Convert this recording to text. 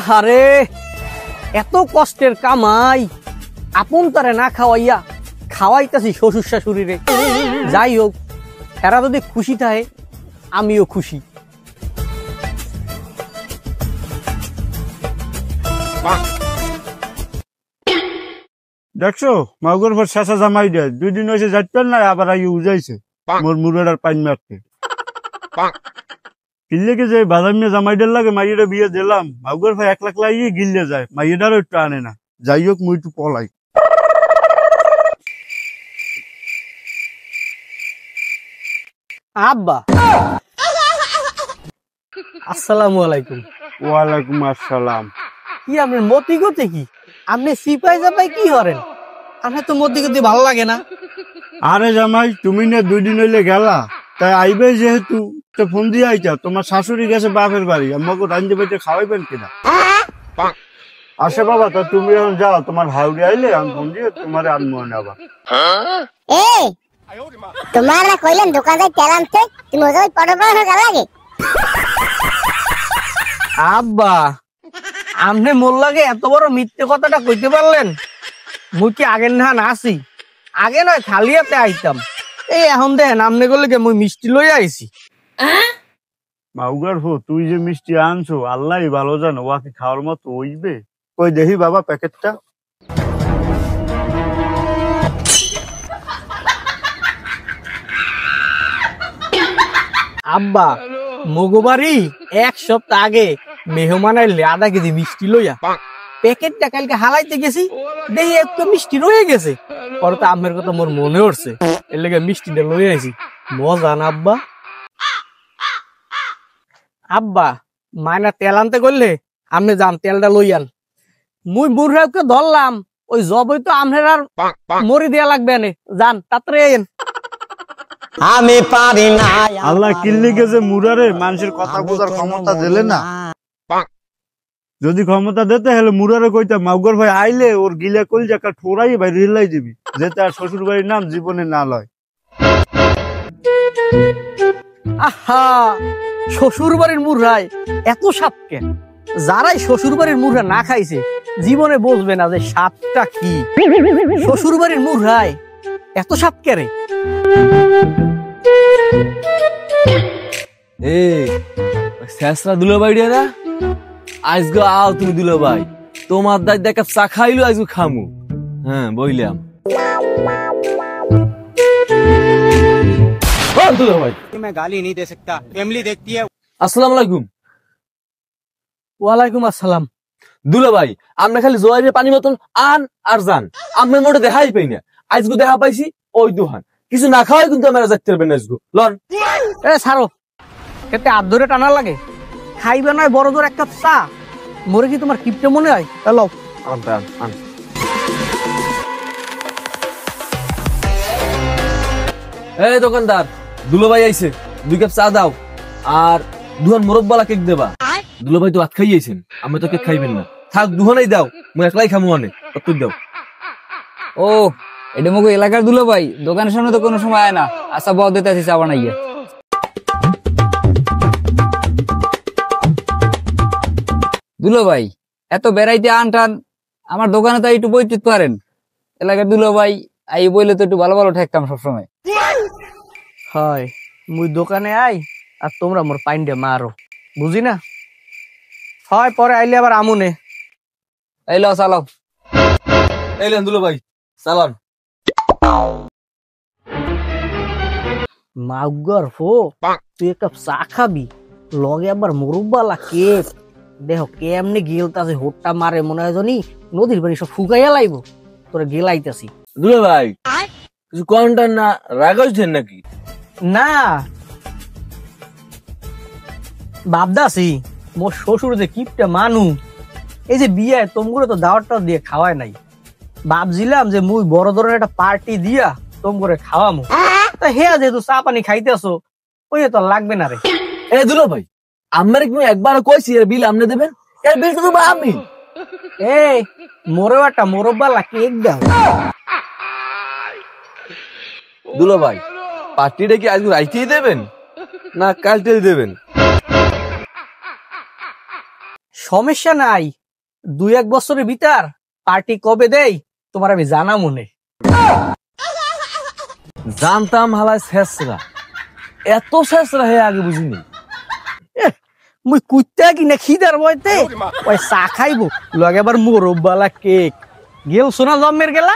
আহারে এত কষ্টের কামাই আপন তারে না খাওয়াইয়া খাওয়াইতাছি শ্বশুর শাশুড়িরে। যাই হোক, এরা যদি খুশি থাকে আমিও খুশি। দেখছো মাগুর পর শেষা জামাই দেয় 2 দিন হয়েছে যাইতেন না, আবার আগে উজাইছে মোর মুরের পাইন মারতে। কিনলে কি যে বাদামিয়া জামাইদের লাগে মাইয়েরা বিয়ে দিলাম, মাগুর ভাই 1 লাখ লাগিয়ে গিললে যায়, মাইয়েটারও একটু আনে না। যাই হোক মুই একটু পলাই। আব্বা আসসালামু আলাইকুম। ওয়ালাইকুম আসসালাম। কি আপনার মতি গতি কি? আপনি সিপাই জাপাই কি করেন? আপনার তো মতি গতি ভালো লাগে না। আরে জামাই তুমি না 2 দিন হইলে গেলা, তাই আইবে যেহেতু তো ফোন দিয়ে আইতা। তোমার শাশুড়ি গেছে বাপের বাড়ি, আমাকে রান্ধে বেটে খাওয়াইবেন কিনা? আসে বাবা, তা তুমি এখন যাও, তোমার হাউড়ি আইলে আমি ফোন দিয়ে তোমার আনবো না আবার। তোমারা কইলেন দোকানে তেল আনতে, তুমি ওই পড়ো পড়ো গেল লাগে। আব্বা আপনি মোর লাগে এত বড় মিথ্যে কথাটা কইতে পারলেন? মুই কি আগের না আসি? আগে নয় খালি হাতে আইতাম, এই এখন দেখেন আমনে গেলে মুই মিষ্টি লই আইছি। মাউগার হো, তুই যে মিষ্টি আনছো আল্লাহ ভালো জানো, ওয়াকে খাওয়ার মতো হইবে? কই দেখি বাবা প্যাকেটটা। আব্বা মগবাড়ি 1 সপ্তাহ আগে মেহমান আইলে 1/2 কেজি মিষ্টি লইয়া প্যাকেটটা কালকে হালাইতে গেছি, দেখি এত মিষ্টি রয়ে গেছে। পরে তো আমের কথা মোর মনে উঠছে, এর লেগে মিষ্টিটা লই আইছি। মজা না আব্বা? আব্বা মায়না তেল আনতে করলে আপনি যান তেলটা লই আন। মুই বুড়াকে ধরলাম, ওই জবই তো আমনের আর মরি দেয়া লাগবে না। যান তাড়াতাড়ি আইন। আমি পারি না। আল্লাহ কিল্লি গেছে মুরারে মানুষের কথা বোঝার ক্ষমতা দিলে না। যদি ক্ষমতা দিতে হলে মুরারে কইতা মাউগর ভাই আইলে ওর গিলা কইল জাকা ঠোরাই ভাই রিলাই দিবি, যে তার শ্বশুর বাড়ির নাম জীবনে না লয়। আহা, শ্বশুর বাড়ির মুড়াই এত স্বাদ কেন? যারাই শ্বশুর বাড়ির মুড়া না খাইছে জীবনে বুঝবে না যে স্বাদটা কি। শ্বশুর বাড়ির মুড়াই এত স্বাদ কেরে? শেষরা দুলো ভাই না আজকে আও তুমি দুলো ভাই, তোমার দাদি এক কাপ চা খাইলো আজকে খামু। হ্যাঁ বইলাম দুলো ভাই। मैं गाली नहीं दे सकता, फैमिली देखती है। আসসালামু আলাইকুম। ওয়ালাইকুম আসসালাম। দুলো ভাই আমরা খালি জোয়ারে পানি মতন আন আর যান, আপনার মোটে দেখাই পাই না। আজকে দেখা পাইছি ওই দুহান, কিছু না খাওয়াই কিন্তু আমরা যাইতে পারবেন না আজকে। লন এ ছাড়ো, এতে হাত ধরে টানা লাগে? খাইবে নয় বড় জোর 1 কাপ চা, মরে কি তোমার কিপটে মনে হয়? চলো আন। এই দোকানদার, দুলো ভাই আইছে, 2 কাপ চা দাও আর দুহান মোরব্বালা কেক দেবা। দুলো ভাই তো ভাত খাইয়েছেন, আমি তো কেক খাইবেন না। থাক দুহানাই দাও, মই একলাই খামু অনে তুই দাও। ও এটা মগো এলাকার দুলো ভাই, দোকানের সামনে তো কোনো সময় আয় না। আচ্ছা বদ দিতে আসি চা বানাইয়া। দুলো ভাই এত বেড়াইতে আন টান, আমার দোকানে তো একটু বইতে পারেন। এলাকার দুলো ভাই আই বইলে তো একটু ভালো ভালো ঠেকতাম সবসময়। হয় মুই দোকানে আই আর তোমরা মোর পাইন্ডে মারো, বুঝি না? হয় পরে আইলে আবার আমুনে। এইলো চালাও। এইলেন দুলো ভাই চালান। মাউগর ফো, তুই 1 কাপ চা খাবি, লগে আবার মুরব্বালা কেক। দেখো কেমনে গেলতাছে, হোটটা মারে মনে হয় জানি নদীর পানি সব ফুকাইয়া লাইব। তোরা গেলাইতাছি। দুলো ভাই কিছু কোনটা না রাগাইছেন নাকি? না ভাবদাসি মোর শ্বশুর যে কিপটা মানু, এই যে বিয়ায় তোমগুলো তো দাওয়াতটা দিয়ে খাওয়ায় নাই। ভাবছিলাম যে মুই বড় ধরনের একটা পার্টি দিয়া তোম করে খাওয়ামু, তা হেয়া যেহেতু চা পানি খাইতেছো ওই তো লাগবে না রে। এ দুলো ভাই আমার কি একবার কইছি এর বিল আপনি দেবেন, এর বিল তো দেবো আমি। এই মোরেও একটা মোরব্বালা কেক দাও। দুলো ভাই পার্টিটা কি আজকে রাইতেই দেবেন না কালকেই দেবেন? সমস্যা নাই, 2-1 বছরের ভিতর পার্টি কবে দেই তোমার আমি জানা মনে। জানতাম হালায় শেষরা, এত শেষরা হে আগে বুঝিনি। মুই কুত্তা কিনা খিদার বইতে ওই চা খাইবো লগে আবার মোরব্বালা কেক গেল সোনা জন্মের গেলা।